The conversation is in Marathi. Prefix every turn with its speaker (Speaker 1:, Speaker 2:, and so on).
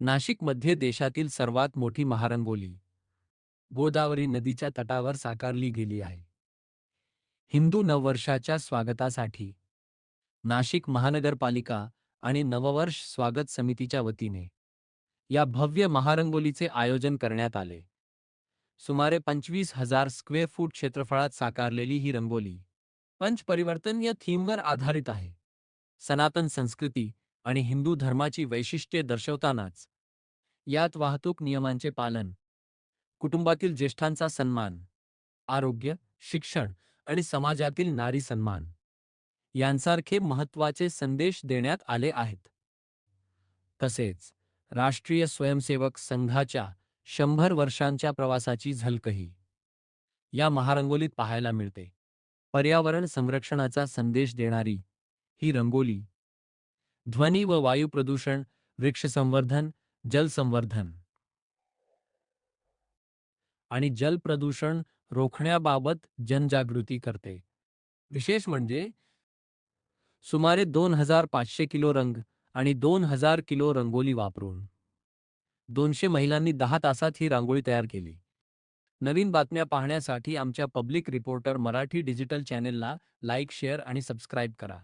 Speaker 1: नाशिकमध्ये देशातील सर्वात मोठी महारंगोली गोदावरी नदीच्या तटावर साकारली गेली आहे. हिंदू नववर्षाच्या स्वागतासाठी नाशिक महानगरपालिका आणि नववर्ष स्वागत समितीच्या वतीने या भव्य महारंगोलीचे आयोजन करण्यात आले. सुमारे 25,000 स्क्वेअर फूट क्षेत्रफळात साकारलेली ही रंगोली पंचपरिवर्तन या थीमवर आधारित आहे. सनातन संस्कृती आणि हिंदू धर्माची वैशिष्ट्ये दर्शवतानाच यात वाहतूक नियमांचे पालन, कुटुंबातील ज्येष्ठांचा सन्मान, आरोग्य, शिक्षण आणि समाजातील नारी सन्मान यांसारखे महत्त्वाचे संदेश देण्यात आले आहेत. तसेच राष्ट्रीय स्वयंसेवक संघाच्या 100 वर्षांच्या प्रवासाची झलकही या महारंगोलीत पाहायला मिळते. पर्यावरण संरक्षणाचा संदेश देणारी ही रंगोली ध्वनी व वायू प्रदूषण, वृक्ष संवर्धन, जल संवर्धन आणि जल प्रदूषण रोखण्याबाबत जनजागृती करते. विशेष म्हणजे सुमारे 2,500 किलो रंग आणि 2,000 किलो रंगोली वापरून 200 महिलांनी 10 तासात ही रांगोळी तयार केली. नवीन बातम्या पाहण्यासाठी आमच्या पब्लिक रिपोर्टर मराठी डिजिटल चॅनेलला लाईक, शेअर आणि सबस्क्राईब करा.